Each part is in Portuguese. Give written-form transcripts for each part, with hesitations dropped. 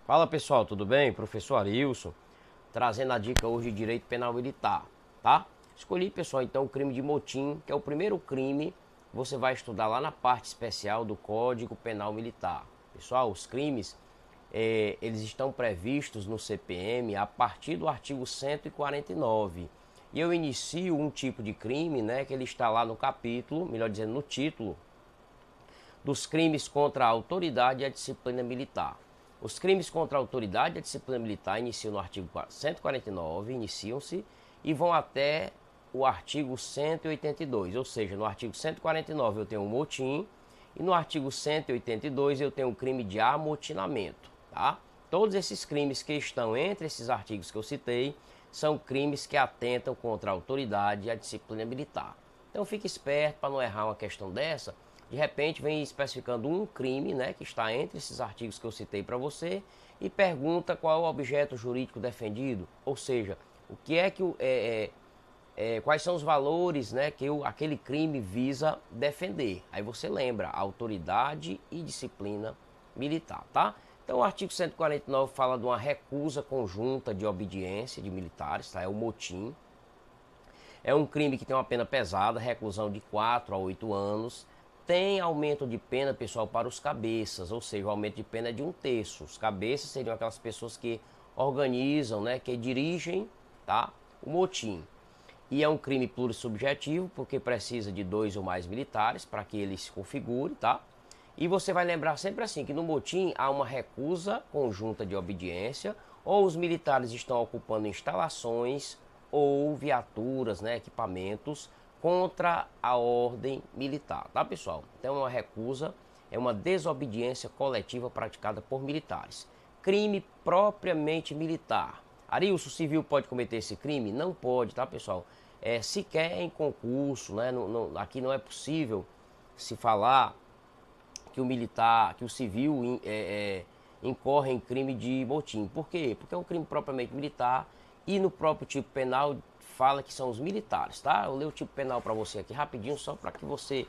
Fala pessoal, tudo bem? Professor Arilson, trazendo a dica hoje de direito penal militar, tá? Escolhi, pessoal, então o crime de motim, que é o primeiro crime que você vai estudar lá na parte especial do Código Penal Militar. Pessoal, os crimes, eles estão previstos no CPM a partir do artigo 149. E eu inicio um tipo de crime, né, que ele está lá no capítulo, melhor dizendo, no título, dos crimes contra a autoridade e a disciplina militar. Os crimes contra a autoridade e a disciplina militar iniciam no artigo 149, iniciam-se e vão até o artigo 182, ou seja, no artigo 149 eu tenho um motim e no artigo 182 eu tenho o crime de amotinamento, tá? Todos esses crimes que estão entre esses artigos que eu citei são crimes que atentam contra a autoridade e a disciplina militar. Então fique esperto para não errar uma questão dessa. De repente vem especificando um crime, né, que está entre esses artigos que eu citei para você e pergunta qual é o objeto jurídico defendido, ou seja, o que é que quais são os valores, né, que aquele crime visa defender. Aí você lembra, autoridade e disciplina militar, tá? Então o artigo 149 fala de uma recusa conjunta de obediência de militares, tá? É o motim. É um crime que tem uma pena pesada, reclusão de 4 a 8 anos. Tem aumento de pena, pessoal, para os cabeças, ou seja, o aumento de pena é de 1/3. Os cabeças seriam aquelas pessoas que organizam, né, que dirigem, tá, o motim. E é um crime plurissubjetivo, porque precisa de 2 ou mais militares para que ele se configure, tá? E você vai lembrar sempre assim, que no motim há uma recusa conjunta de obediência, ou os militares estão ocupando instalações ou viaturas, né, equipamentos, contra a ordem militar, tá pessoal? Então é uma recusa, é uma desobediência coletiva praticada por militares. Crime propriamente militar. Arilson, o civil pode cometer esse crime? Não pode, tá pessoal? Sequer em concurso, né? Aqui não é possível se falar que o militar, que o civil incorre em crime de motim. Por quê? Porque é um crime propriamente militar e no próprio tipo penal fala que são os militares, tá? Eu leio o tipo penal para você aqui rapidinho, só para que você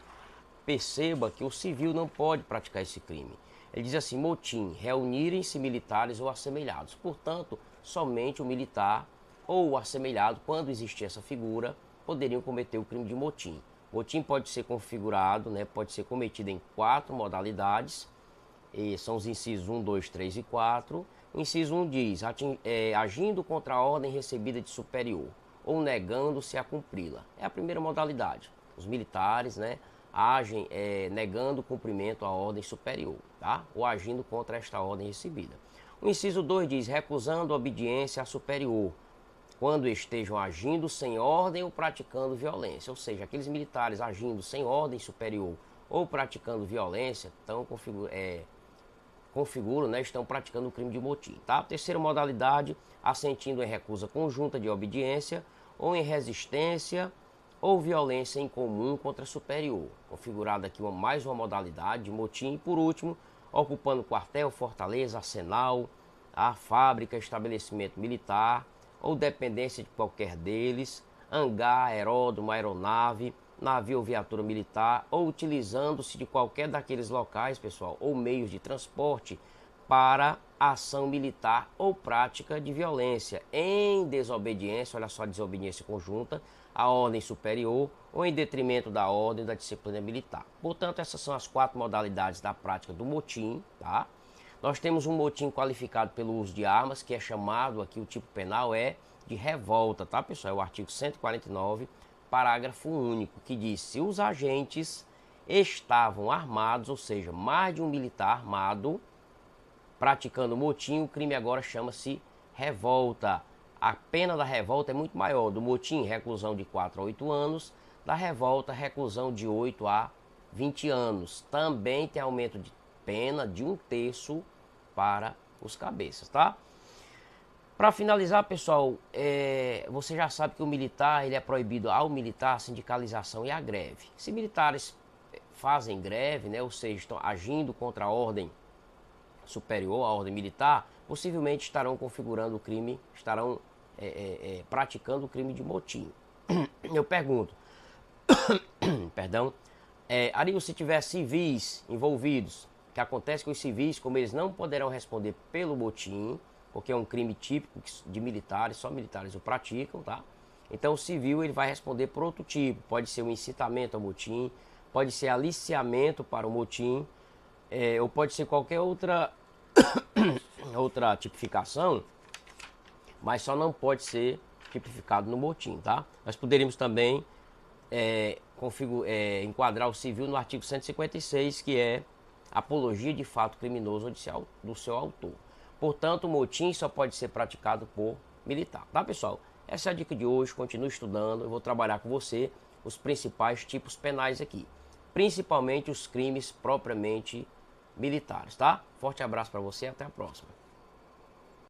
perceba que o civil não pode praticar esse crime. Ele diz assim, motim, reunirem-se militares ou assemelhados. Portanto, somente o militar ou o assemelhado, quando existir essa figura, poderiam cometer o crime de motim. Motim pode ser configurado, né, pode ser cometido em 4 modalidades, e são os incisos 1, 2, 3 e 4. O inciso 1 diz, agindo contra a ordem recebida de superior, ou negando-se a cumpri-la. É a primeira modalidade. Os militares, né, agem negando o cumprimento à ordem superior, tá? Ou agindo contra esta ordem recebida. O inciso 2 diz, recusando obediência a superior, quando estejam agindo sem ordem ou praticando violência. Ou seja, aqueles militares agindo sem ordem superior ou praticando violência configuram, né, estão praticando o crime de motim. Tá? Terceira modalidade, assentindo em recusa conjunta de obediência ou em resistência ou violência em comum contra superior. Configurada aqui mais uma modalidade de motim. E por último, ocupando quartel, fortaleza, arsenal, a fábrica, estabelecimento militar ou dependência de qualquer deles, hangar, aeródromo, aeronave, navio ou viatura militar, ou utilizando-se de qualquer daqueles locais, pessoal, ou meios de transporte para ação militar ou prática de violência, em desobediência, olha só, desobediência conjunta, à ordem superior ou em detrimento da ordem da disciplina militar. Portanto, essas são as 4 modalidades da prática do motim, tá? Nós temos um motim qualificado pelo uso de armas, que é chamado aqui, o tipo penal de revolta, tá pessoal? É o artigo 149, parágrafo único, que diz, se os agentes estavam armados, ou seja, mais de um militar armado, praticando motim, o crime agora chama-se revolta. A pena da revolta é muito maior, do motim, reclusão de 4 a 8 anos, da revolta, reclusão de 8 a 20 anos. Também tem aumento de pena de 1/3 para os cabeças, tá? Para finalizar, pessoal, você já sabe que o militar, ele é proibido ao militar a sindicalização e a greve. Se militares fazem greve, né, ou seja, estão agindo contra a ordem superior, a ordem militar, possivelmente estarão configurando o crime, estarão praticando o crime de motim. Eu pergunto, perdão, Ari, se tiver civis envolvidos, que acontece com os civis, como eles não poderão responder pelo motim, porque é um crime típico de militares, só militares o praticam, tá? Então o civil ele vai responder por outro tipo, pode ser um incitamento ao motim, pode ser aliciamento para o motim, ou pode ser qualquer outra tipificação, mas só não pode ser tipificado no motim, tá? Nós poderíamos também enquadrar o civil no artigo 156, que é apologia de fato criminoso do seu autor. Portanto, o motim só pode ser praticado por militar, tá, pessoal? Essa é a dica de hoje, continue estudando, eu vou trabalhar com você os principais tipos penais aqui, principalmente os crimes propriamente militares, tá? Forte abraço para você e até a próxima.